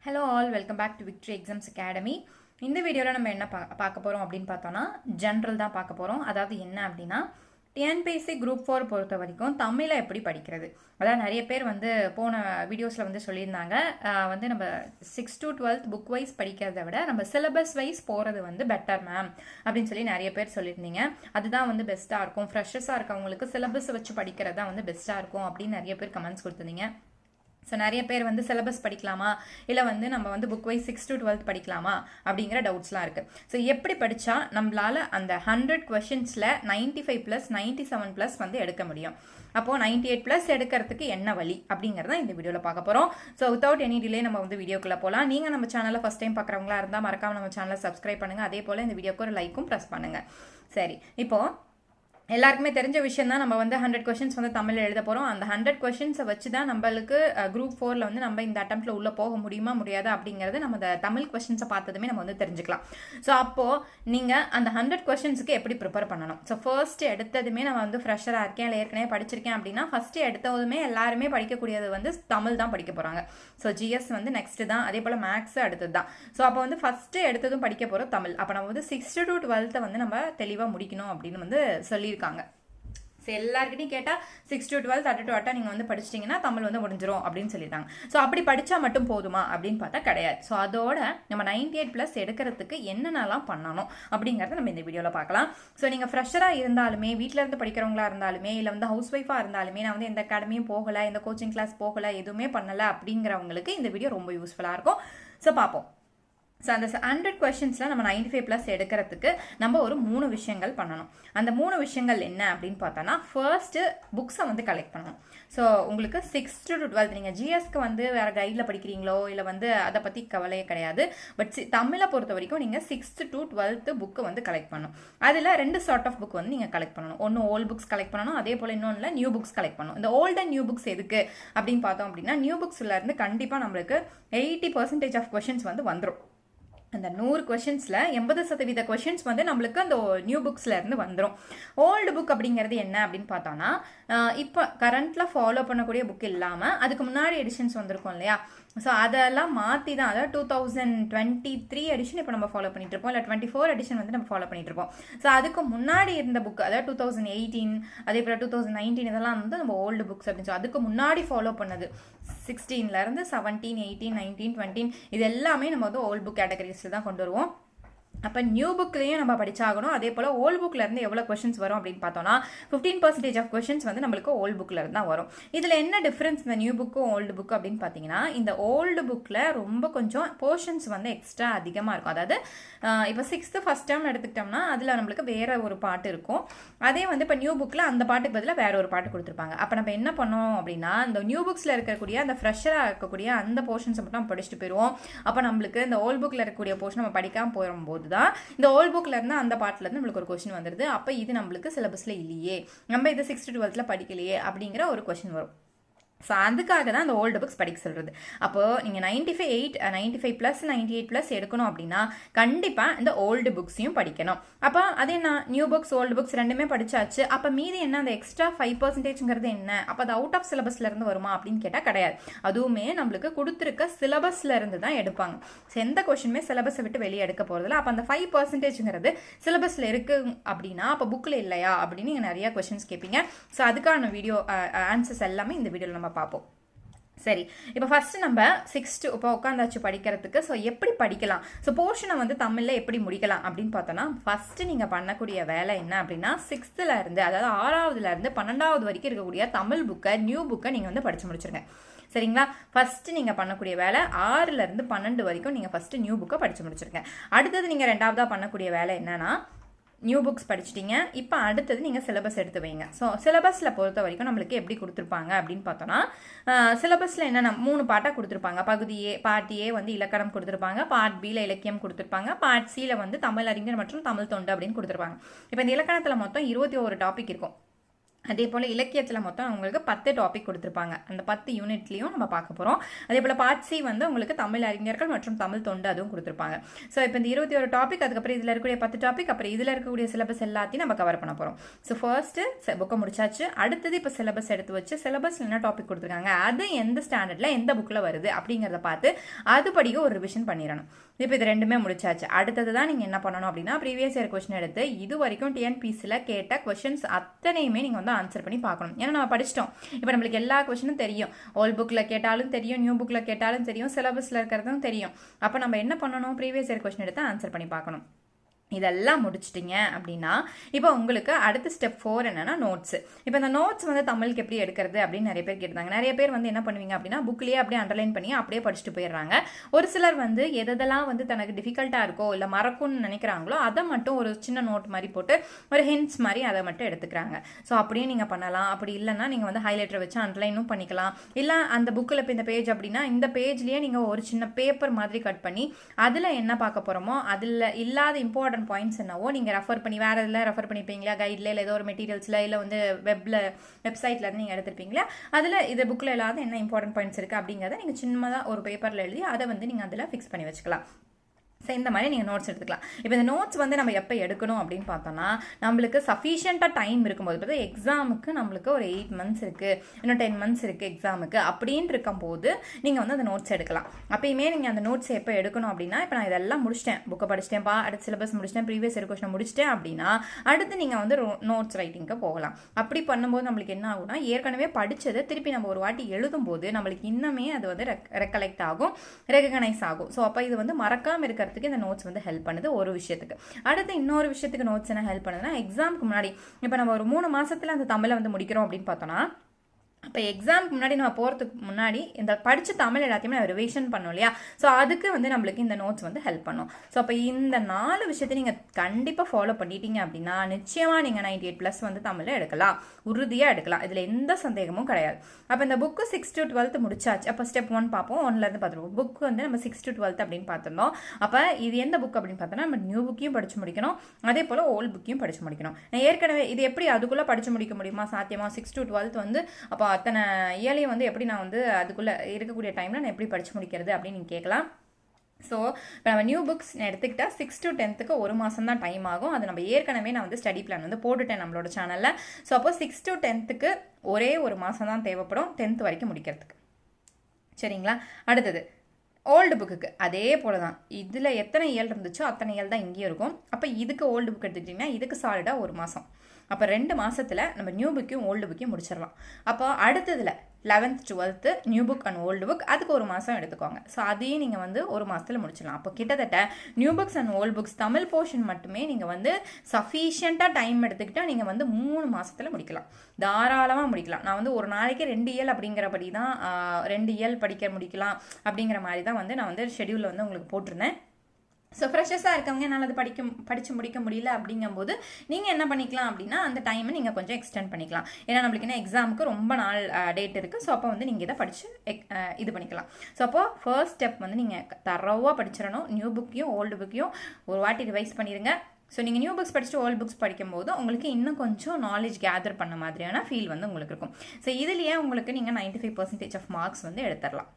Hello all, welcome back to victory exams academy. இந்த வீடியோவில் நம்ம என்ன பார்க்க போகிறோம் அப்படின்னு பார்த்தோன்னா ஜென்ரல் தான் பார்க்க போகிறோம். அதாவது என்ன அப்படின்னா டிஎன்பிஎஸ்சி குரூப் 4 பொறுத்த வரைக்கும் தமிழை எப்படி படிக்கிறது. அதாவது நிறைய பேர் போன வீடியோஸில் சொல்லியிருந்தாங்க, நம்ம 6 to 12 புக் வைஸ் படிக்கிறத விட நம்ம சிலபஸ் வைஸ் போகிறது பெட்டர் மேம் அப்படின்னு சொல்லி நிறைய பேர் சொல்லியிருந்தீங்க. அதுதான் பெஸ்ட்டாக இருக்கும், ஃப்ரெஷர்ஸாக இருக்கவங்களுக்கு சிலபஸ் வச்சு படிக்கிறது தான் பெஸ்ட்டாக இருக்கும் அப்படின்னு நிறைய பேர் கமெண்ட்ஸ் கொடுத்துருந்தீங்க. ஸோ நிறைய பேர் சிலபஸ் படிக்கலாமா இல்லை நம்ம புக் வைஸ் 6 to 12 படிக்கலாமா அப்படிங்கிற டவுட்ஸ்லாம் இருக்குது. ஸோ எப்படி படித்தா நம்மளால் அந்த 100 கொஷின்ஸில் 95+, 97+ எடுக்க முடியும். அப்போது 98+ எடுக்கிறதுக்கு என்ன வழி அப்படிங்கிறத இந்த வீடியோவில் பார்க்க போகிறோம். ஸோ வித்தவுட் எனி டிலே நம்ம வீடியோக்குள்ளே போகலாம். நீங்கள் நம்ம சேனலை ஃபஸ்ட் டைம் பார்க்குறவங்களா இருந்தால் மறக்காம நம்ம சேனலை சப்ஸ்கிரைப் பண்ணுங்கள். அதே போல் இந்த வீடியோக்கு ஒரு லைக்கும் ப்ரெஸ் பண்ணுங்கள். சரி, இப்போது எல்லாருக்குமே தெரிஞ்ச விஷயம் தான், நம்ம 100 கொஷின்ஸ் தமிழில் எழுத போகிறோம். அந்த 100 கொஷின்ஸை வச்சு தான் நம்மளுக்கு குரூப் 4ல் நம்ம இந்த அட்டம்ப்டில் உள்ளே போக முடியுமா முடியாது அப்படிங்கிறது நம்ம இந்த தமிழ் கொஷின்ஸை பார்த்ததுமே நம்ம தெரிஞ்சுக்கலாம். ஸோ அப்போது நீங்கள் அந்த 100 கொஷின்ஸுக்கு எப்படி ப்ரிப்பேர் பண்ணணும். ஸோ ஃபர்ஸ்ட் எடுத்ததுமே நம்ம ஃப்ரெஷராக இருக்கேன் இல்லை ஏற்கனவே படிச்சிருக்கேன் அப்படின்னா ஃபஸ்ட்டு எடுத்ததுமே எல்லாருமே படிக்கக்கூடியது தமிழ் தான் படிக்க போகிறாங்க. ஸோ ஜிஎஸ் நெக்ஸ்ட்டு தான், அதே போல் மேக்ஸ் அடுத்தது தான். ஸோ அப்போ ஃபஸ்ட்டு எடுத்ததும் படிக்க போகிறோம் தமிழ். அப்போ நம்ம 6 to 12 நம்ம தெளிவாக முடிக்கணும் அப்படின்னு சொல்லியிருக்கோம். ஸோ எல்லாருக்கிட்டையும் கேட்டால் 6 to 12 அட்டா நீங்கள் படிச்சிட்டிங்கன்னா தமிழ் முடிஞ்சிடும் அப்படின்னு சொல்லிட்டாங்க. ஸோ அப்படி படித்தா மட்டும் போதுமா அப்படின்னு பார்த்தா கிடையாது. ஸோ அதோட நம்ம 98+ எடுக்கிறதுக்கு என்னென்னலாம் பண்ணணும் அப்படிங்கிறத நம்ம இந்த வீடியோவில் பார்க்கலாம். ஸோ நீங்கள் ஃப்ரெஷராக இருந்தாலுமே, வீட்டில் இருந்து படிக்கிறவங்களா இருந்தாலுமே, இல்லை ஹவுஸ் ஒய்ஃபாக இருந்தாலுமே, நான் எந்த அகாடமியும் போகலை, எந்த கோச்சிங் கிளாஸ் போகலை, எதுவுமே பண்ணலை அப்படிங்கிறவங்களுக்கு இந்த வீடியோ ரொம்ப யூஸ்ஃபுல்லாக இருக்கும். ஸோ பார்ப்போம். ஸோ அந்த 100 கொஷின்ஸில் நம்ம 95+ எடுக்கிறதுக்கு நம்ம ஒரு 3 விஷயங்கள் பண்ணணும். அந்த 3 விஷயங்கள் என்ன அப்படின்னு பார்த்தோன்னா, ஃபர்ஸ்ட்டு புக்ஸை கலெக்ட் பண்ணணும். ஸோ உங்களுக்கு 6 to 12 நீங்கள் ஜிஎஸ்க்கு வேறு கைடில் படிக்கிறீங்களோ இல்லை அதை பற்றி கவலையே கிடையாது. பட் தமிழை பொறுத்த வரைக்கும் நீங்கள் 6 to 12 புக்கு கலெக்ட் பண்ணணும். அதில் 2 சார்ட் ஆஃப் புக் நீங்கள் கலெக்ட் பண்ணணும். ஒன்று ஓல்டு புக்ஸ் கலெக்ட் பண்ணணும், அதே போல் இன்னொன்று நியூ புக்ஸ் கலெக்ட் பண்ணணும். இந்த ஓல்டு அண்ட் நியூ புக்ஸ் எதுக்கு அப்படின்னு பார்த்தோம் அப்படின்னா, நியூ புக்ஸ்லேருந்து கண்டிப்பாக நம்மளுக்கு 80% ஆஃப் கொஷின்ஸ் வந்துடும். அந்த 100 கொஷின்ஸில் 80% கொஷின்ஸ் நம்மளுக்கு அந்த நியூ புக்ஸில் இருந்து வந்துடும். ஓல்டு புக் அப்படிங்கிறது என்ன அப்படின்னு பார்த்தோன்னா, இப்போ கரண்ட்டில் ஃபாலோ பண்ணக்கூடிய புக் இல்லாமல் அதுக்கு முன்னாடி எடிஷன்ஸ் வந்திருக்கும் இல்லையா. ஸோ அதெல்லாம் மாற்றி தான், அதாவது 2023 எடிஷன் இப்போ நம்ம ஃபாலோ பண்ணிட்டு இருப்போம், இல்லை 24 எடிஷன் நம்ம ஃபாலோ பண்ணிட்டு இருப்போம். ஸோ அதுக்கு முன்னாடி இருந்த புக், அதாவது 2018, அதே போல் 2019 இதெல்லாம் நம்ம ஓல்டு புக்ஸ் அப்படின்னு சொல்லி அதுக்கு முன்னாடி ஃபாலோ பண்ணது 16லேருந்து 17, 18, 19, 20 இது எல்லாமே நம்ம ஓல்டு புக் கேட்டகரிஸில் தான் கொண்டு வருவோம். அப்போ நியூ புக்லேயும் நம்ம படிச்சாகணும். அதே போல் ஓல்டு புக்கில் இருந்து எவ்வளோ கொஷின்ஸ் வரும் அப்படின்னு பார்த்தோன்னா 15% ஆஃப் கொஷின்ஸ் நம்மளுக்கு ஓல்டு புக்கில் இருந்து தான் வரும். இதில் என்ன டிஃப்ரென்ஸ் இந்த நியூ புக்கும் ஓல்டு புக்கு அப்படின்னு பார்த்தீங்கன்னா, இந்த ஓல்டு புக்கில் ரொம்ப கொஞ்சம் போர்ஷன்ஸ் எக்ஸ்ட்ரா அதிகமாக இருக்கும். அதாவது இப்போ 6th ஃபர்ஸ்ட் டேர்ம் எடுத்துக்கிட்டோம்னா அதில் நம்மளுக்கு வேற ஒரு பாட்டு இருக்கும். அதே இப்போ நியூ புக்கில் அந்த பாட்டுக்கு பதிலாக வேற ஒரு பாட்டு கொடுத்துருப்பாங்க. அப்போ நம்ம என்ன பண்ணோம் அப்படின்னா, இந்த நியூ புக்ஸில் இருக்கக்கூடிய அந்த ஃப்ரெஷராக இருக்கக்கூடிய அந்த போர்ஷன்ஸை மட்டும் நம்ம படிச்சுட்டு போயிடுவோம். அப்போ நம்மளுக்கு இந்த ஓல்டு புக்கில் இருக்கக்கூடிய போர்ஷன் நம்ம படிக்காமல் போகும்போது தான் இந்த ஓல்ட் புக்ல இருந்து அந்த பார்ட்ல இருந்து நம்மளுக்கு ஒரு கொஸ்டின் வந்துருது. அப்ப இது நம்மளுக்கு சிலபஸ்ல இல்லையே, நம்ம இது 6 to 12 படிக்கலையே அப்படிங்கிற ஒரு கொஸ்டின் வரும். ஸோ அதுக்காக தான் அந்த ஓல்டு புக்ஸ் படிக்க சொல்கிறது. அப்போது நீங்கள் 95+, 98+ எடுக்கணும் அப்படின்னா கண்டிப்பாக இந்த ஓல்டு புக்ஸையும் படிக்கணும். அப்போ அது என்ன, நியூ புக்ஸ் ஓல்டு புக்ஸ் ரெண்டுமே படித்தாச்சு. அப்போ மீதி என்ன, அந்த எக்ஸ்ட்ரா 5%ங்கிறது என்ன, அப்போ அது அவுட் ஆஃப் சிலபஸில் இருந்து வருமா அப்படின்னு கேட்டால் கிடையாது. அதுவுமே நம்மளுக்கு கொடுத்துருக்க சிலபஸில் இருந்து தான் எடுப்பாங்க. ஸோ எந்த கொஸ்டினுமே சிலபஸை விட்டு வெளியே எடுக்க போகிறதில்ல. அப்போ அந்த 5%ங்கிறது சிலபஸில் இருக்குது அப்படின்னா அப்போ புக்கில் இல்லையா அப்படின்னு நீங்கள் நிறையா கொஸ்டின்ஸ் கேட்பீங்க. ஸோ அதுக்கான வீடியோ ஆன்சர்ஸ் எல்லாமே இந்த வீடியோவில் நம்ம பார்ப்போம். சரி, இப்போ ஃபர்ஸ்ட் நம்ம 6 இப்போ உட்காந்தாச்சு படிக்கிறதுக்கு. ஸோ எப்படி படிக்கலாம், ஸோ போர்ஷனை தமிழில் எப்படி முடிக்கலாம் அப்படின்னு பார்த்தோன்னா, ஃபர்ஸ்ட் நீங்கள் பண்ணக்கூடிய வேலை என்ன அப்படின்னா, 6th இருந்து அதாவது 6th இருந்து 12th வரைக்கும் இருக்கக்கூடிய தமிழ் புக்கை நியூ புக்கை நீங்கள் படிச்சு முடிச்சிருங்க. சரிங்களா. ஃபர்ஸ்ட் நீங்கள் பண்ணக்கூடிய வேலை 6லேருந்து 12 வரைக்கும் நீங்கள் ஃபர்ஸ்ட் நியூ புக்கை படிச்சு முடிச்சிருங்க. அடுத்தது நீங்கள் ரெண்டாவதாக பண்ணக்கூடிய வேலை என்னன்னா, நியூ புக்ஸ் படிச்சிட்டிங்க, இப்போ அடுத்தது நீங்கள் சிலபஸ் எடுத்து வைங்க. ஸோ சிலபஸில் பொறுத்த வரைக்கும் நம்மளுக்கு எப்படி கொடுத்துருப்பாங்க அப்படின்னு பார்த்தோன்னா, சிலபஸில் என்னென்ன 3 பாட்டாக கொடுத்துருப்பாங்க. பகுதி ஏ, பார்ட் ஏ இலக்கணம் கொடுத்துருப்பாங்க, பார்ட் பியில் இலக்கியம் கொடுத்துருப்பாங்க, பார்ட் சியில் தமிழ் அறிஞர் மற்றும் தமிழ் தொண்டு அப்படின்னு கொடுத்துருப்பாங்க. இப்போ இந்த இலக்கணத்தில் மொத்தம் 21 டாபிக் இருக்கும். அதே போல் இலக்கியத்தில் மொத்தம் உங்களுக்கு 10 டாபிக் கொடுத்துருப்பாங்க. அந்த 10 யூனிட்லையும் நம்ம பார்க்க போகிறோம். அதே போல் பார்ட் சி வந்து உங்களுக்கு தமிழ் அறிஞர்கள் மற்றும் தமிழ் தொண்டு அதுவும் கொடுத்துருப்பாங்க. ஸோ இப்போ இந்த 21 டாபிக், அதுக்கப்புறம் இதில் இருக்கக்கூடிய 10 டாபிக், அப்புறம் இதில் இருக்கக்கூடிய சிலபஸ் எல்லாத்தையும் நம்ம கவர் பண்ண போகிறோம். ஸோ ஃபர்ஸ்ட்டு புக்கை முடிச்சாச்சு. அடுத்தது இப்போ சிலபஸ் எடுத்து வச்சு சிலபஸில் என்ன டாபிக் கொடுத்துருக்காங்க, அது எந்த ஸ்டாண்டர்டில் எந்த புக்கில் வருது அப்படிங்கிறத பார்த்து அதுபடியே ஒரு ரிவிஷன் பண்ணிடணும். இப்போ இது ரெண்டுமே முடிச்சாச்சு. அடுத்தது தான் நீங்கள் என்ன பண்ணணும் அப்படின்னா, ப்ரீவியஸ் இயர் கொஸ்டின் எடுத்து இது வரைக்கும் டிஎன்பிசியில் கேட்ட கொஸ்டின்ஸ் அத்தனையுமே நீங்கள் வந்து ஆன்சர் பண்ணி பார்க்கணும். ஏன்னா நம்ம படிச்சிட்டோம், இப்போ நம்மளுக்கு எல்லா கொஸ்டினும் தெரியும். ஓல்ட் புக்கில் கேட்டாலும் தெரியும், நியூ புக்கில் கேட்டாலும் தெரியும், சிலபஸில் இருக்கிறதும் தெரியும். அப்போ நம்ம என்ன பண்ணணும், ப்ரீவியஸ் இயர் கொஸ்டின் எடுத்து ஆன்சர் பண்ணி பார்க்கணும். இதெல்லாம் முடிச்சிட்டிங்க அப்படின்னா இப்போ உங்களுக்கு அடுத்த ஸ்டெப் 4 என்னன்னா நோட்ஸ். இப்போ இந்த நோட்ஸ் வந்து தமிழுக்கு எப்படி எடுக்கிறது அப்படின்னு நிறைய பேர் கேட்டாங்க. நிறைய பேர் வந்து என்ன பண்ணுவீங்க அப்படின்னா, புக்லேயே அப்படியே அண்டர்லைன் பண்ணி அப்படியே படிச்சுட்டு போயிடுறாங்க. ஒரு சிலர் வந்து எதெல்லாம் வந்து தனக்கு டிஃபிகல்ட்டாக இருக்கோ இல்லை மறக்கும்னு நினைக்கிறாங்களோ அதை மட்டும் ஒரு சின்ன நோட் மாதிரி போட்டு ஒரு ஹிண்ட்ஸ் மாதிரி அதை மட்டும் எடுத்துக்கிறாங்க. ஸோ அப்படியே நீங்கள் பண்ணலாம். அப்படி இல்லைன்னா நீங்கள் வந்து ஹைலைட்டர் வச்சு அண்டர்லைனும் பண்ணிக்கலாம். இல்லை அந்த புக்கில் இப்போ இந்த பேஜ் அப்படின்னா இந்த பேஜ்லேயே நீங்கள் ஒரு சின்ன பேப்பர் மாதிரி கட் பண்ணி அதில் என்ன பார்க்க போகிறோமோ அதில் இல்லாத இம்பார்ட்டன்ட் பாயிண்ட்ஸ் என்னவோ நீங்கள் ரெஃபர் பண்ணி வேறு இதில் ரெஃபர் பண்ணிப்பீங்களா, கைட்ல இல்லை ஏதோ ஒரு மெட்டீரியல்ஸில் இல்லை வந்து வெப்சைட்டில் இருந்து நீங்கள் எடுத்துருப்பீங்களா, அதில் இது புக்கில் இல்லாத என்ன இம்பார்ட்டன்ட் பாயிண்ட்ஸ் இருக்குது அப்படிங்கிறத நீங்கள் சின்னதாக ஒரு பேப்பரில் எழுதி அதை வந்து நீங்கள் அதில் ஃபிக்ஸ் பண்ணி வச்சுக்கலாம். ஸோ இந்த மாதிரி நீங்கள் நோட்ஸ் எடுத்துக்கலாம். இப்போ இந்த நோட்ஸ் வந்து நம்ம எப்போ எடுக்கணும் அப்படின்னு பார்த்தோம்னா, நம்மளுக்கு சஃபிஷியண்ட்டாக டைம் இருக்கும்போது, இப்போ எக்ஸாமுக்கு நம்மளுக்கு ஒரு 8 months இருக்குது, இன்னும் 10 months இருக்குது எக்ஸாமுக்கு அப்படின்னு இருக்கும்போது நீங்கள் வந்து அந்த நோட்ஸ் எடுக்கலாம். அப்பயுமே நீங்கள் அந்த நோட்ஸ் எப்போ எடுக்கணும் அப்படின்னா, இப்போ நான் இதெல்லாம் முடிச்சிட்டேன், புக்கை படிச்சிட்டேன்ப்பா, அடுத்த சிலபஸ் முடிச்சிட்டேன், ப்ரீவியஸ் இயர் கொஸ்டின் முடிச்சிட்டேன் அப்படின்னா அடுத்து நீங்கள் வந்து நோட்ஸ் ரைட்டிங்க்கு போகலாம். அப்படி பண்ணும்போது நம்மளுக்கு என்ன ஆகும்னா, ஏற்கனவே படித்ததை திருப்பி நம்ம ஒரு வாட்டி எழுதும்போது நம்மளுக்கு இன்னுமே அது வந்து ரெக்கலெக்ட் ஆகும், ரெகனைஸ் ஆகும். ஸோ அப்போ இது வந்து மறக்காமல் இருக்கிறது இந்த நோட்ஸ் வந்து ஹெல்ப் பண்ணுது ஒரு விஷயத்துக்கு. அடுத்து இன்னொரு விஷயத்துக்கு நோட்ஸ் என்ன ஹெல்ப் பண்ணுதுன்னா, எக்ஸாமுக்கு முன்னாடி இப்போ நம்ம ஒரு 3 மாசத்துல அந்த தமிழை வந்து முடிக்கிறோம் அப்படின்னு பார்த்தோம்னா, அப்போ எக்ஸாமுக்கு முன்னாடி நம்ம போகிறதுக்கு முன்னாடி இந்த படித்த தமிழ் எல்லாத்தையுமே நம்ம ரிவிஷன் பண்ணோம் இல்லையா, ஸோ அதுக்கு வந்து நம்மளுக்கு இந்த நோட்ஸ் வந்து ஹெல்ப் பண்ணும். ஸோ அப்போ இந்த 4 விஷயத்தை நீங்கள் கண்டிப்பாக ஃபாலோ பண்ணிட்டீங்க அப்படின்னா நிச்சயமாக நீங்கள் 98+ வந்து தமிழில் எடுக்கலாம், உறுதியாக எடுக்கலாம். இதில் எந்த சந்தேகமும் கிடையாது. அப்போ இந்த புக்கு 6 to 12 முடிச்சாச்சு. அப்போ ஸ்டெப் 1 பார்ப்போம். 1லேருந்து பார்த்துருவோம். புக் வந்து நம்ம 6 to 12 அப்படின்னு பார்த்துருந்தோம். அப்போ இது எந்த புக் அப்படின்னு பார்த்தோன்னா, நம்ம நியூ புக்கையும் படித்து முடிக்கணும், அதே போல் ஓல்டு புக்கையும் படித்து முடிக்கணும். நான் ஏற்கனவே இது எப்படி அதுக்குள்ளே படித்து முடிக்க முடியுமா, சாத்தியமாக 6 to 12 வந்து அப்போ அத்தனை இயர்லையும் வந்து எப்படி நான் வந்து அதுக்குள்ளே இருக்கக்கூடிய டைமில் நான் எப்படி படித்து முடிக்கிறது அப்படின்னு நீங்கள் கேட்கலாம். ஸோ இப்போ நம்ம நியூ புக்ஸ் எடுத்துக்கிட்டால் 6 to 10க்கு ஒரு மாதம் தான் டைம் ஆகும். அது நம்ம ஏற்கனவே நான் வந்து ஸ்டடி பிளான் வந்து போட்டுட்டேன் நம்மளோட சேனலில். ஸோ அப்போ 6 to 10க்கு ஒரே ஒரு மாதம் தான் தேவைப்படும் 10th வரைக்கும் முடிக்கிறதுக்கு. சரிங்களா? அடுத்தது ஓல்டு புக்குக்கு அதே போல தான். இதில் எத்தனை இயல் இருந்துச்சோ அத்தனை இயல் தான் இங்கேயும் இருக்கும். அப்போ இதுக்கு ஓல்டு புக் எடுத்துக்கிட்டிங்கன்னா இதுக்கு சாலிடாக ஒரு மாதம். அப்போ 2 மாதத்தில் நம்ம நியூ புக்கையும் ஓல்டு புக்கையும் முடிச்சிடலாம். அப்போ அடுத்ததில் 11th 12th new book and old book அதுக்கு ஒரு மாதம் எடுத்துக்கோங்க. ஸோ அதையும் நீங்கள் வந்து ஒரு மாதத்தில் முடிச்சிடலாம். அப்போ கிட்டத்தட்ட new books and old books Tamil portion மட்டுமே நீங்கள் வந்து சஃபிஷியண்ட்டாக டைம் எடுத்துக்கிட்டால் நீங்கள் வந்து 3 மாதத்தில் முடிக்கலாம், தாராளமாக முடிக்கலாம். நான் வந்து ஒரு நாளைக்கு 2 இயல் அப்படிங்கிறபடி தான் 2 இயல் முடிக்கலாம் அப்படிங்கிற மாதிரி தான் வந்து நான் வந்து ஷெடியூலில் வந்து உங்களுக்கு போட்டிருந்தேன். ஸோ ஃப்ரெஷர்ஸாக இருக்கவங்க என்னால் அது படித்து முடிக்க முடியல அப்படிங்கும்போது நீங்கள் என்ன பண்ணிக்கலாம் அப்படின்னா, அந்த டைமை நீங்கள் கொஞ்சம் எக்ஸ்டெண்ட் பண்ணிக்கலாம். ஏன்னா நம்மளுக்கு என்ன எக்ஸாமுக்கு ரொம்ப நாள் டேட் இருக்குது. ஸோ அப்போ வந்து நீங்கள் இதை படித்து இது பண்ணிக்கலாம். ஸோ அப்போ ஃபர்ஸ்ட் ஸ்டெப் வந்து நீங்கள் தரோவாக படிச்சிடணும். நியூ புக்கையும் ஓல்டு புக்கையும் ஒரு வாட்டி ரிவைஸ் பண்ணிடுங்க. ஸோ நீங்கள் நியூ புக்ஸ் படிச்சுட்டு ஓல்டு புக்ஸ் படிக்கும்போது உங்களுக்கு இன்னும் கொஞ்சம் நாலேஜ் கேதர் பண்ண மாதிரியான ஃபீல் வந்து உங்களுக்கு இருக்கும். ஸோ இதுலேயே உங்களுக்கு நீங்கள் 95% ஆஃப் மார்க்ஸ் வந்து எடுத்துடலாம்.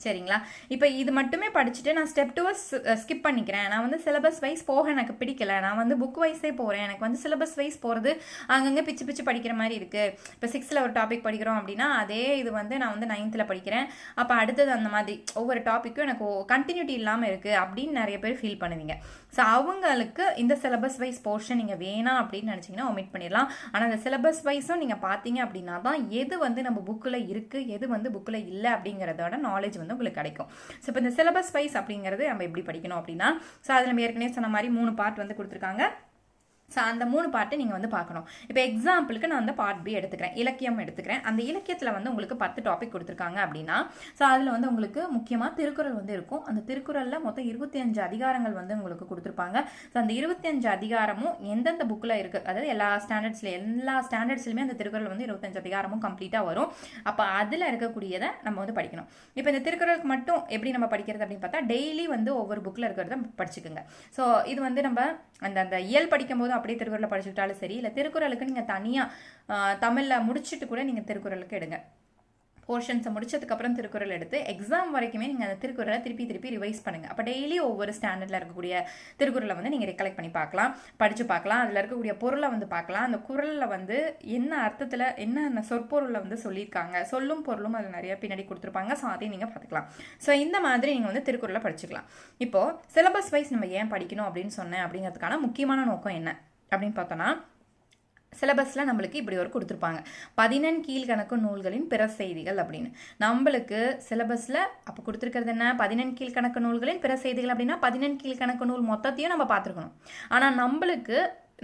சரிங்களா? இப்போ இது மட்டுமே படிச்சுட்டு நான் ஸ்டெப் 2 ஸ்கிப் பண்ணிக்கிறேன், நான் வந்து சிலபஸ் வைஸ் போக எனக்கு பிடிக்கல, நான் வந்து புக் வைஸே போகிறேன், எனக்கு வந்து சிலபஸ் வைஸ் போகிறது அங்கங்கே பிச்சு படிக்கிற மாதிரி இருக்குது. இப்போ 6th ஒரு டாபிக் படிக்கிறோம் அப்படின்னா அதே இது வந்து நான் வந்து 9th படிக்கிறேன். அப்போ அடுத்தது அந்த மாதிரி ஒவ்வொரு டாப்பிக்கும் எனக்கு கண்டினியூட்டி இல்லாமல் இருக்குது அப்படின்னு நிறைய பேர் ஃபீல் பண்ணுவீங்க. ஸோ அவங்களுக்கு இந்த சிலபஸ் வைஸ் போர்ஷன் நீங்கள் வேணாம் அப்படின்னு நினச்சிங்கன்னா ஒமிட் பண்ணிடலாம். ஆனால் அந்த சிலபஸ் வைஸும் நீங்கள் பார்த்தீங்க அப்படின்னா தான் எது வந்து நம்ம புக்கில் இருக்குது, எது வந்து புக்கில் இல்லை அப்படிங்கிறதோட நாலேஜ் வந்து உங்களுக்கு கிடைக்கும். ஸோ இப்போ இந்த சிலபஸ் வைஸ் அப்படிங்கிறது நம்ம எப்படி படிக்கணும் அப்படின்னா, ஸோ அதில் நம்ம ஏற்கனவே சொன்ன மாதிரி 3 பார்ட் வந்து கொடுத்துருக்காங்க. ஸோ அந்த 3 பார்ட்டை நீங்கள் வந்து பார்க்கணும். இப்போ எக்ஸாம்பிளுக்கு நான் வந்து பார்ட் பி எடுத்துக்கிறேன், இலக்கியம் எடுத்துக்கிறேன். அந்த இலக்கியத்தில் வந்து உங்களுக்கு 10 டாபிக் கொடுத்துருக்காங்க அப்படின்னா, ஸோ அதில் வந்து உங்களுக்கு முக்கியமாக திருக்குறள் வந்து இருக்கும். அந்த திருக்குறளில் மொத்தம் 25 அதிகாரங்கள் வந்து உங்களுக்கு கொடுத்துருப்பாங்க. ஸோ அந்த 25 அதிகாரமும் எந்தெந்த புக்கில் இருக்குது, அதாவது எல்லா ஸ்டாண்டர்ட்ஸ்லையுமே அந்த திருக்குறள் வந்து 25 அதிகாரமும் கம்ப்ளீட்டாக வரும். அப்போ அதில் இருக்கக்கூடியதை நம்ம வந்து படிக்கணும். இப்போ இந்த திருக்குறளுக்கு மட்டும் எப்படி நம்ம படிக்கிறது அப்படின்னு பார்த்தா, டெய்லி வந்து ஒவ்வொரு புக்கில் இருக்கிறத படிச்சுக்கோங்க. ஸோ இது வந்து நம்ம அந்த இயல் படிக்கும்போது அப்படியே திருக்குறளை படிச்சுக்கிட்டாலும் சரி, இல்லை திருக்குறளுக்கு நீங்கள் தனியாக தமிழில் முடிச்சுட்டு கூட நீங்கள் திருக்குறளுக்கு எடுங்க. போர்ஷன்ஸை முடிச்சதுக்கப்புறம் திருக்குறள் எடுத்து எக்ஸாம் வரைக்குமே நீங்கள் அந்த திருக்குறளை திருப்பி ரிவைஸ் பண்ணுங்கள். அப்போ டெய்லி ஒவ்வொரு ஸ்டாண்டர்டில் இருக்கக்கூடிய திருக்குறளை வந்து நீங்கள் ரெக்கலெக்ட் பண்ணி பார்க்கலாம், படித்து பார்க்கலாம். அதில் இருக்கக்கூடிய பொருளை வந்து பார்க்கலாம். அந்த குறளில் வந்து என்ன அர்த்தத்தில் என்ன சொற்பொருளை வந்து சொல்லியிருக்காங்க, சொல்லும் பொருளும் அதில் நிறைய பின்னாடி கொடுத்துருப்பாங்க. ஸோ அதையும் நீங்கள் பார்த்துக்கலாம். ஸோ இந்த மாதிரி நீங்கள் வந்து திருக்குறளை படிச்சுக்கலாம். இப்போது சிலபஸ் வைஸ் நம்ம ஏன் படிக்கணும் அப்படின்னு சொன்னேன் அப்படிங்கிறதுக்கான முக்கியமான நோக்கம் என்ன அப்படின்னு பார்த்தோன்னா, சிலபஸில் நம்மளுக்கு இப்படி ஒரு கொடுத்துருப்பாங்க, 14 கீழ்கணக்கு நூல்களின் பிற செய்திகள் அப்படின்னு. நம்மளுக்கு சிலபஸில் அப்போ கொடுத்துருக்கிறது என்ன, 14 கீழ்கணக்கு நூல்களின் பிற செய்திகள் அப்படின்னா 14 கீழ்கணக்கு நூல் மொத்தத்தையும் நம்ம பார்த்துருக்கணும். ஆனால்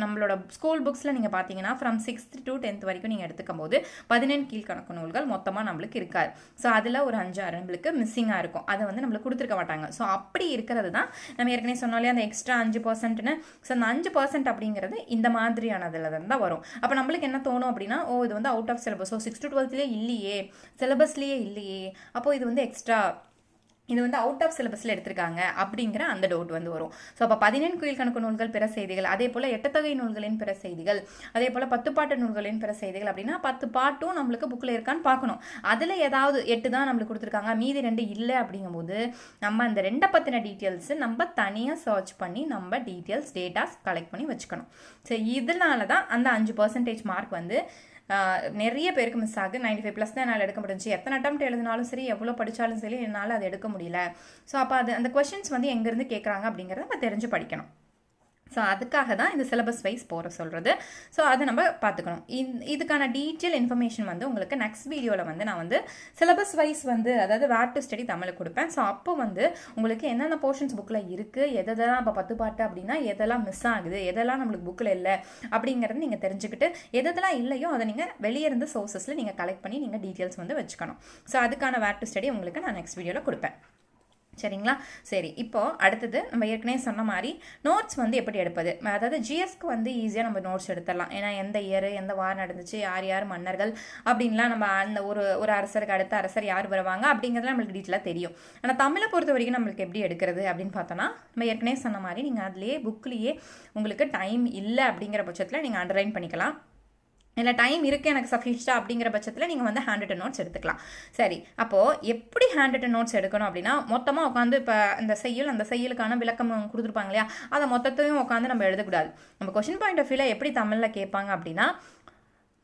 நம்மளோட ஸ்கூல் புக்ஸில் நீங்கள் பார்த்தீங்கன்னா ஃப்ரம் 6th to 10th வரைக்கும் நீங்கள் எடுத்துக்கும் போது 14 கீழ்கணக்கு நூல்கள் மொத்தமாக நம்மளுக்கு இருக்காது. ஸோ அதில் ஒரு 5-6 நம்மளுக்கு மிஸ்ஸிங்காக இருக்கும். அதை வந்து நம்மளுக்கு கொடுத்துருக்க மாட்டாங்க. ஸோ அப்படி இருக்கிறது தான் நம்ம ஏற்கனவே சொன்னாலே அந்த எக்ஸ்ட்ரா 5%ன்னு. ஸோ அந்த 5% அப்படிங்கிறது இந்த மாதிரியானதில் தான் வரும். அப்போ நம்மளுக்கு என்ன தோணும் அப்படின்னா, இது வந்து out of syllabus, so 6th to 12thலேயே இல்லையே, சிலபஸ்லேயே இல்லையே, அப்போது இது வந்து எக்ஸ்ட்ரா, இது வந்து அவுட் ஆஃப் சிலபஸில் எடுத்திருக்காங்க அப்படிங்கிற அந்த டவுட் வந்து வரும். ஸோ அப்போ 14 கீழ்கணக்கு நூல்கள் பிற செய்திகள், அதே போல் 8 தொகை நூல்களின் பிற செய்திகள், அதே போல் 10 பாட்டு நூல்களின் பிற செய்திகள் அப்படின்னா 10 பாட்டும் நம்மளுக்கு புக்கில் இருக்கான்னு பார்க்கணும். அதில் ஏதாவது 8 தான் நம்மளுக்கு கொடுத்துருக்காங்க, மீதி 2 இல்லை அப்படிங்கும்போது நம்ம அந்த 2 பற்றின டீட்டெயில்ஸு நம்ம தனியாக சர்ச் பண்ணி நம்ம டேட்டாஸ் கலெக்ட் பண்ணி வச்சுக்கணும். ஸோ இதனால தான் அந்த 5% மார்க் வந்து நிறைய பேருக்கு மிஸ் ஆகுது. 95+ தான் என்னால் எடுக்க முடிஞ்சு. எத்தனை அட்டெம்ப்ட் எழுதினாலும் சரி, எவ்வளோ படித்தாலும் சரி, என்னால் அதை எடுக்க முடியல. ஸோ அப்போ அந்த கொஸ்டின்ஸ் வந்து எங்கேருந்து கேட்குறாங்க அப்படிங்கிறத நம்ம தெரிஞ்சு படிக்கணும். ஸோ அதுக்காக தான் இந்த சிலபஸ் வைஸ் போகிற சொல்கிறது. ஸோ அதை நம்ம பார்த்துக்கணும். இதுக்கான டீட்டெயில் இன்ஃபர்மேஷன் வந்து உங்களுக்கு நெக்ஸ்ட் வீடியோவில் வந்து நான் வந்து சிலபஸ் வைஸ் வந்து, அதாவது வேர் டு ஸ்டடி தமிழ் கொடுப்பேன். ஸோ அப்போ வந்து உங்களுக்கு என்னென்ன போர்ஷன்ஸ் புக்கில் இருக்குது, எதெல்லாம் இப்போ 10 பாட்டு அப்படின்னா எதெல்லாம் மிஸ் ஆகுது, எதெல்லாம் நம்மளுக்கு புக்கில் இல்லை அப்படிங்கிறத நீங்கள் தெரிஞ்சுக்கிட்டு, எதெல்லாம் இல்லையோ அதை நீங்கள் வெளியே இருந்து சோர்ஸஸில் நீங்கள் கலெக்ட் பண்ணி நீங்கள் டீட்டெயில்ஸ் வந்து வச்சுக்கணும். ஸோ அதுக்கான வேர் டு ஸ்டடி உங்களுக்கு நான் நெக்ஸ்ட் வீடியோவில் கொடுப்பேன். சரிங்களா? சரி, இப்போது அடுத்தது நம்ம ஏற்கனவே சொன்ன மாதிரி நோட்ஸ் வந்து எப்படி எடுப்பது. அதாவது ஜிஎஸ்க்கு வந்து ஈஸியாக நம்ம நோட்ஸ் எடுத்துடலாம். ஏன்னா எந்த இயர், எந்த வாரம் நடந்துச்சு, யார் மன்னர்கள் அப்படின்லாம் நம்ம அந்த ஒரு அரசருக்கு அடுத்த அரசர் யார் வருவாங்க அப்படிங்கிறதுலாம் நம்மளுக்கு டீட்டெயிலாக தெரியும். ஆனால் தமிழை பொறுத்த வரைக்கும் நம்மளுக்கு எப்படி எடுக்கிறது அப்படின்னு பார்த்தோன்னா, நம்ம ஏற்கனவே சொன்ன மாதிரி நீங்கள் அதுலேயே புக்லேயே உங்களுக்கு டைம் இல்லை அப்படிங்கிற பட்சத்தில் நீங்கள் அண்டர்லைன் பண்ணிக்கலாம். இல்லை டைம் இருக்குது எனக்கு சஃபிஷியண்டாக அப்படிங்கிற பட்சத்தில் நீங்கள் வந்து ஹேண்ட் ரிட்டன் நோட்ஸ் எடுத்துக்கலாம். சரி, அப்போது எப்படி ஹேண்ட் ரிட்டன் நோட்ஸ் எடுக்கணும் அப்படின்னா, மொத்தமாக உட்காந்து இப்போ அந்த செய்யுளுக்கான விளக்கம் கொடுத்துருப்பாங்க இல்லையா, அதை மொத்தத்தையும் உட்காந்து நம்ம எழுதக்கூடாது. நம்ம கொஷின் பாயிண்ட் ஆஃப் வியூவில் எப்படி தமிழில் கேட்பாங்க அப்படின்னா,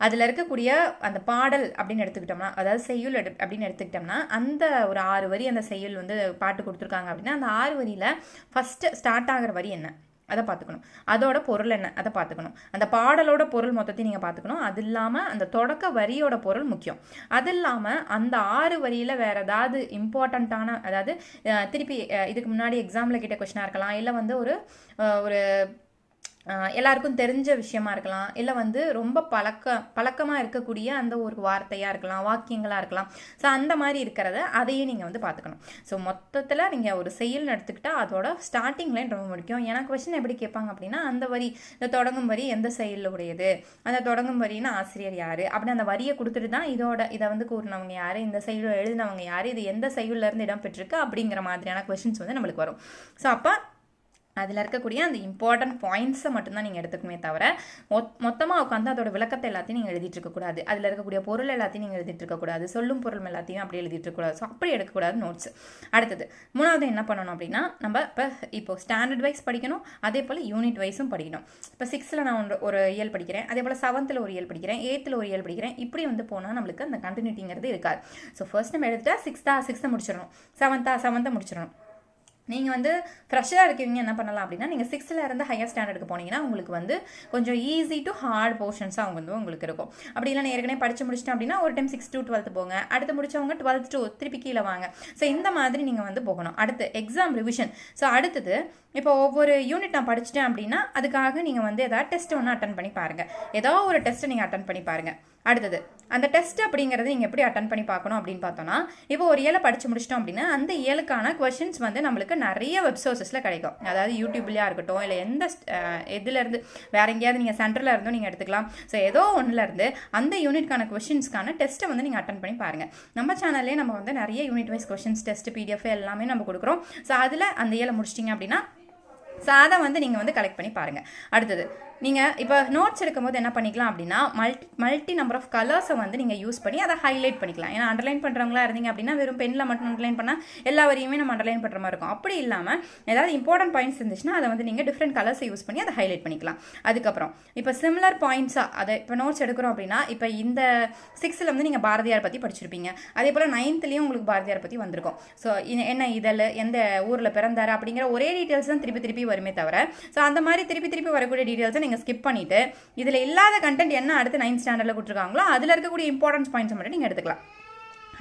அதில் இருக்கக்கூடிய அந்த பாடல் அப்படின்னு எடுத்துக்கிட்டோம்னா, அதாவது செய்யுள் அப்படின்னு எடுத்துக்கிட்டோம்னா, அந்த ஒரு 6 வரி அந்த செய்யுள் வந்து பாட்டு கொடுத்துருக்காங்க அப்படின்னா, அந்த 6 வரியில் ஃபஸ்ட்டு ஸ்டார்ட் ஆகிற வரி என்ன அதை பார்த்துக்கணும், அதோட பொருள் என்ன அதை பார்த்துக்கணும், அந்த பாடலோட பொருள் மொத்தத்தையும் நீங்கள் பார்த்துக்கணும். அது இல்லாமல் அந்த தொடக்க வரியோட பொருள் முக்கியம். அது இல்லாமல் அந்த 6 வரியில் வேறு ஏதாவது இம்பார்ட்டண்ட்டான, அதாவது திருப்பி இதுக்கு முன்னாடி எக்ஸாமில் கிட்ட கொஸ்டினாக இருக்கலாம், இல்லை வந்து ஒரு எல்லாருக்கும் தெரிஞ்ச விஷயமா இருக்கலாம், இல்லை வந்து ரொம்ப பழக்கமாக இருக்கக்கூடிய அந்த ஒரு வார்த்தையாக இருக்கலாம், வாக்கியங்களாக இருக்கலாம். ஸோ அந்த மாதிரி இருக்கிறத அதையும் நீங்கள் வந்து பார்த்துக்கணும். ஸோ மொத்தத்தில் நீங்கள் ஒரு செயல் எடுத்துக்கிட்டால் அதோட ஸ்டார்டிங் லைன் ரொம்ப முக்கியம். ஏன்னா கொஸ்டின் எப்படி கேட்பாங்க அப்படின்னா, அந்த வரி, இந்த தொடங்கும் வரி எந்த செயலில் உடையது, அந்த தொடங்கும் வரின்னு ஆசிரியர் யார் அப்படின்னு அந்த வரியை கொடுத்துட்டு தான் இதை வந்து கூறினவங்க யார், இந்த செயலில் எழுதினவங்க யார், இது எந்த செயலிலேருந்து இடம் பெற்றிருக்கு அப்படிங்கிற மாதிரியான கொஸ்டின்ஸ் வந்து நம்மளுக்கு வரும். ஸோ அப்போ அதில் இருக்கக்கூடிய அந்த இம்பார்ட்டன்ட் பாயிண்ட்ஸை மட்டும்தான் நீங்கள் எடுத்துக்குமே தவிர மொத்தமாக உட்காந்து அதோட விளக்கத்தை எல்லாத்தையும் நீங்கள் எழுதிட்டு இருக்கக்கூடாது, அதில் இருக்கக்கூடிய பொருள் எல்லாத்தையும் நீங்கள் எழுதிட்டு இருக்கக்கூடாது, சொல்லும் பொருள் எல்லாத்தையும் அப்படி எழுதிட்டு இருக்கக்கூடாது. ஸோ அப்படி எடுக்கக்கூடாது நோட்ஸ். அடுத்தது 3வது என்ன பண்ணணும் அப்படின்னா, நம்ம இப்போ ஸ்டாண்டர்ட் வைஸ் படிக்கணும், அதே போல் யூனிட் வைஸும் படிக்கணும். இப்போ 6th நான் ஒரு இயல் படிக்கிறேன், அதே போல் 7th ஒரு இயல் படிக்கிறேன், 8th ஒரு இயல் படிக்கிறேன். இப்படி வந்து போனால் நம்மளுக்கு அந்த கண்டினியூட்டிங்கிறது இருக்காது. ஸோ ஃபர்ஸ்ட் நம்ம எடுத்துட்டா 6th முடிச்சிடணும், 7th முடிச்சிடணும். நீங்கள் வந்து ஃப்ரெஷ்ஷாக இருக்கீங்க என்ன பண்ணலாம் அப்படின்னா, நீங்கள் 6th இருந்து ஹையர் ஸ்டாண்டர்டுக்கு போனீங்கன்னா உங்களுக்கு வந்து கொஞ்சம் ஈஸி டு ஹார்ட் போர்ஷன்ஸாக அவங்க வந்து உங்களுக்கு இருக்கும். அப்படி இல்லை ஏற்கனவே படித்து முடிச்சிட்டோம் அப்படின்னா ஒரு டைம் 6th to 12th போங்க, அடுத்து முடிச்சவங்க 12th to திருப்பி கீழே வாங்க. ஸோ இந்த மாதிரி நீங்கள் வந்து போகணும். அடுத்து எக்ஸாம் ரிவிஷன். ஸோ அடுத்தது இப்போ ஒவ்வொரு யூனிட் நான் படிச்சிட்டேன் அப்படின்னா அதுக்காக நீங்கள் வந்து ஏதாவது டெஸ்ட் ஒன்று அட்டன் பண்ணி பாருங்கள், ஏதோ ஒரு டெஸ்ட்டை நீங்கள் அட்டன் பண்ணி பாருங்கள். அடுத்தது அந்த டெஸ்ட் அப்படிங்கிறது நீங்கள் எப்படி அட்டன் பண்ணி பார்க்கணும் அப்படின்னு பார்த்தோன்னா, இப்போ ஒரு இயலை படித்து முடிச்சிட்டோம் அப்படின்னா அந்த இயலுக்கான கொஷின்ஸ் வந்து நம்மளுக்கு நிறைய வெப் சோர்ஸஸில் கிடைக்கும். அதாவது யூடியூப்லேயா இருக்கட்டும், இல்லை எதுலேருந்து வேறு எங்கேயாவது நீங்கள் சென்டரில் இருந்தும் நீங்கள் எடுத்துக்கலாம். ஸோ ஏதோ ஒன்றுலேருந்து அந்த யூனிட்கான கொஷின்ஸ்க்கான டெஸ்ட்டை வந்து நீங்கள் அட்டன் பண்ணி பாருங்கள். நம்ம சேனல்லே நம்ம வந்து நிறைய unit wise questions test PDF எல்லாமே நம்ம கொடுக்குறோம். ஸோ அதில் அந்த இயலை முடிச்சிட்டிங்க அப்படின்னா ஸோ அதை வந்து நீங்கள் வந்து கலெக்ட் பண்ணி பாருங்கள். அடுத்தது நீங்கள் இப்போ நோட்ஸ் எடுக்கும்போது என்ன பண்ணிக்கலாம் அப்படின்னா மல்டி நம்பர் ஆஃப் கலர்ஸை வந்து நீங்கள் யூஸ் பண்ணி அதை ஹைலைட் பண்ணிக்கலாம். ஏன்னா அண்டர்லைன் பண்ணுறவங்களா இருந்தீங்க அப்படின்னா வெறும் பெண்ணில் மட்டும் அண்டர்லைன் பண்ணால் எல்லா வரையுமே நம்ம அண்டர்லைன் பண்ணுற மாதிரி இருக்கும். அப்படி இல்லாமல் ஏதாவது இம்பார்ட்டன்ட் பாயிண்ட்ஸ் இருந்துச்சுன்னா அதை வந்து நீங்கள் டிஃப்ரெண்ட் கலர்ஸை யூஸ் பண்ணி அதை ஹைலைட் பண்ணிக்கலாம். அதுக்கப்புறம் இப்போ சிமிலர் பாயிண்ட்ஸாக அதை இப்போ நோட்ஸ் எடுக்கிறோம் அப்படின்னா இப்போ இந்த 6th வந்து நீங்கள் பாரதியார் பற்றி படிச்சிருப்பீங்க. அதே போல் 9thலேயும் உங்களுக்கு பாரதியார் பற்றி வந்திருக்கும். ஸோ என்ன இதழ் எந்த ஊரில் பிறந்தார் அப்படிங்கிற ஒரே டீட்டெயில்ஸ் தான் திருப்பி வருமே தவிர ஸோ அந்த மாதிரி திருப்பி வரக்கூடிய டீட்டெயில்ஸை நீங்கள் ஸ்கிப் பண்ணிவிட்டு இதில் இல்லாத கண்டென்ட் என்ன அடுத்து 9th ஸ்டாண்டர்டில் கொடுத்துருக்காங்களோ அதில் இருக்கக்கூடிய இம்பார்ட்டன்ஸ் பாயிண்ட்ஸை மட்டும் நீங்கள் எடுத்துக்கலாம்.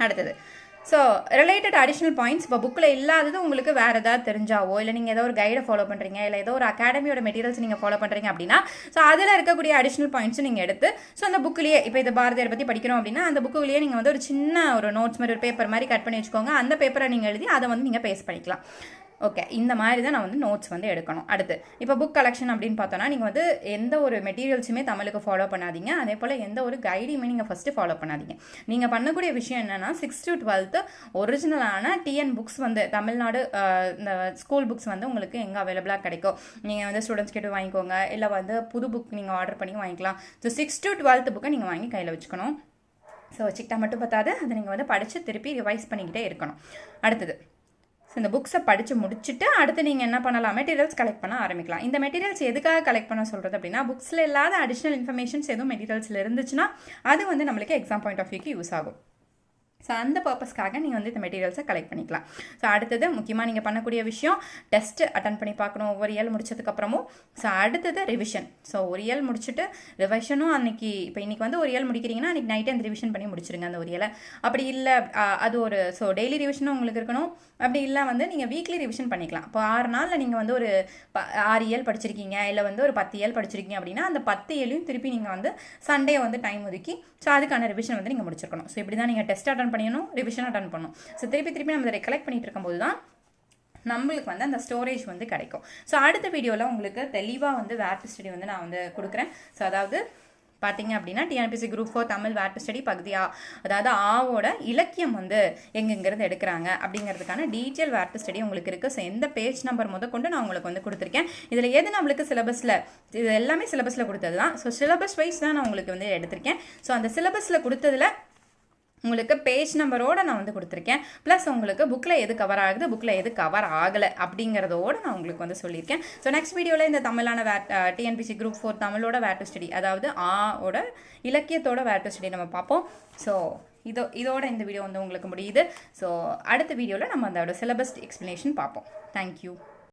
அடுத்தது ஸோ ரிலேட்டட் அடிஷ்னல் பாயிண்ட்ஸ் இப்போ புக்கில் இல்லாதது உங்களுக்கு வேறு ஏதாவது தெரிஞ்சாவோ இல்லை நீங்கள் ஏதோ ஒரு கைடை ஃபாலோ பண்ணுறீங்க இல்லை ஏதோ ஒரு அகாடமியோட மெட்டீரியல்ஸ் நீங்கள் ஃபாலோ பண்ணுறீங்க அப்படின்னா ஸோ அதில் இருக்கக்கூடிய அடிஷ்னல் பாயிண்ட்ஸும் நீங்கள் எடுத்து ஸோ அந்த புக்கிலேயே இப்போ இந்த பாரதியார் பற்றி படிக்கிறோம் அப்படின்னா அந்த புக்கிலேயே நீங்கள் வந்து ஒரு சின்ன ஒரு நோட்ஸ் மாதிரி ஒரு பேப்பர் மாதிரி கட் பண்ணி வச்சுக்கோங்க. அந்த பேப்பரை நீங்கள் எழுதி அதை வந்து நீங்கள் பேஸ்ட் பண்ணிக்கலாம். ஓகே, இந்த மாதிரி தான் நான் வந்து நோட்ஸ் வந்து எடுக்கணும். அடுத்து இப்போ புக் கலெக்ஷன் அப்படின்னு பார்த்தோன்னா நீங்கள் வந்து எந்த ஒரு மெட்டீரியல்ஸுமே தமிழுக்கு ஃபாலோ பண்ணாதீங்க. அதே போல் எந்த ஒரு கைடையுமே நீங்கள் ஃபஸ்ட்டு ஃபாலோ பண்ணாதீங்க. நீங்கள் பண்ணக்கூடிய விஷயம் என்னென்னா 6th to 12th ஒரிஜினலான TN books வந்து தமிழ்நாடு இந்த ஸ்கூல் புக்ஸ் வந்து உங்களுக்கு எங்கே அவைலபிளாக கிடைக்கும் நீங்கள் வந்து ஸ்டூடெண்ட்ஸ் கிட்ட வாங்கிக்கோங்க. இல்லை வந்து புது புக் நீங்கள் ஆர்டர் பண்ணி வாங்கிக்கலாம். ஸோ 6th to 12th புக்கை நீங்கள் வாங்கி கையில் வச்சுக்கணும். ஸோ வச்சுக்கிட்டா மட்டும் பார்த்தாது, அதை நீங்கள் வந்து படித்து திருப்பி ரிவைஸ் பண்ணிக்கிட்டே இருக்கணும். அடுத்தது இந்த புக்ஸை படித்து முடிச்சுட்டு அடுத்து நீங்கள் என்ன பண்ணலாம், மெட்டீரியல்ஸ் கலெக்ட் பண்ண ஆரம்பிக்கலாம். இந்த மெட்டீரியல்ஸ் எதுக்காக கலெக்ட் பண்ண சொல்கிறது அப்படின்னா புக்ஸில் இல்லாத அடிஷ்னல் இன்ஃபர்மேஷன்ஸ் எதுவும் மெட்டீரியல்ஸில் இருந்துச்சுன்னா அது வந்து நம்மளுக்கு எக்ஸாம் பாயிண்ட் ஆஃப் வியூக்கு யூஸ் ஆகும். ஸோ அந்த பர்பஸ்க்காக நீங்கள் வந்து இந்த மெட்டீரியல்ஸை கலெக்ட் பண்ணிக்கலாம். ஸோ அடுத்தது முக்கியமாக நீங்கள் பண்ணக்கூடிய விஷயம் டெஸ்ட் அட்டன் பண்ணி பார்க்கணும் ஒவ்வொரு இயல் முடிச்சதுக்கப்புறமும். ஸோ அடுத்தது ரிவிஷன். ஸோ ஒரு இயல் முடிச்சுட்டு ரிவிஷனும் அன்றைக்கி இப்போ இன்றைக்கி வந்து ஒரு இயல் முடிக்கிறீங்கன்னா அன்றைக்கி நைட்டே அந்த ரிவிஷன் பண்ணி முடிச்சிருங்க அந்த ஒரு இயலை. அப்படி இல்லை அது ஒரு ஸோ டெய்லி ரிவிஷனும் உங்களுக்கு இருக்கணும். அப்படி இல்லை வந்து நீங்கள் வீக்லி ரிவிஷன் பண்ணிக்கலாம். இப்போ 6 நாளில் நீங்கள் வந்து ஒரு 6 இயல் படிச்சிருக்கீங்க இல்லை வந்து ஒரு 10 இயல் படிச்சிருக்கீங்க அப்படின்னா அந்த 10 இயலையும் திருப்பி நீங்கள் வந்து சண்டே வந்து டைம் ஒதுக்கி ஸோ அதுக்கான ரிவிஷன் வந்து நீங்கள் முடிச்சிருக்கணும். ஸோ இப்படி தான் நீங்கள் டெஸ்ட் அட்டன் பண்ணணும், ரிவிஷன் அட்டன் பண்ணணும். ஸோ திருப்பி நம்ம அதை கலெக்ட் பண்ணிட்டு இருக்கும்போது தான் நம்மளுக்கு வந்து அந்த ஸ்டோரேஜ் வந்து கிடைக்கும். ஸோ அடுத்த வீடியோவில் உங்களுக்கு தெளிவாக வந்து வேர் டு ஸ்டடி வந்து நான் வந்து கொடுக்குறேன். ஸோ அதாவது பார்த்தீங்க அப்படின்னா TNPSC group 4 Tamil where to study பகுதியா அதாவது ஆவோட இலக்கியம் வந்து எங்கெங்கிறது எடுக்கிறாங்க அப்படிங்கிறதுக்கான டீட்டெயில் வேர் டு ஸ்டடி உங்களுக்கு இருக்குது. ஸோ எந்த பேஜ் நம்பர் கொண்டு நான் உங்களுக்கு வந்து கொடுத்துருக்கேன். இதில் எது நம்மளுக்கு சிலபஸில் இது எல்லாமே சிலபஸில் கொடுத்தது தான். ஸோ சிலபஸ் வைஸ் தான் நான் உங்களுக்கு வந்து எடுத்திருக்கேன். ஸோ அந்த சிலபஸில் கொடுத்ததில் உங்களுக்கு பேஜ் நம்பரோடு நான் வந்து கொடுத்துருக்கேன். ப்ளஸ் உங்களுக்கு புக்கில் எது கவர் ஆகுது புக்கில் எது கவர் ஆகலை அப்படிங்கிறதோடு நான் உங்களுக்கு வந்து சொல்லியிருக்கேன். ஸோ நெக்ஸ்ட் வீடியோவில் இந்த தமிழான டிஎன்பிஎஸ்சி குரூப் 4 தமிழோட வேர் டு ஸ்டடி அதாவது ஆவோட இலக்கியத்தோட வேர் டு ஸ்டடி நம்ம பார்ப்போம். ஸோ இதோட இந்த வீடியோ வந்து உங்களுக்கு முடியுது. ஸோ அடுத்த வீடியோவில் நம்ம அதோட சிலபஸ் எக்ஸ்ப்ளனேஷன் பார்ப்போம். தேங்க்யூ.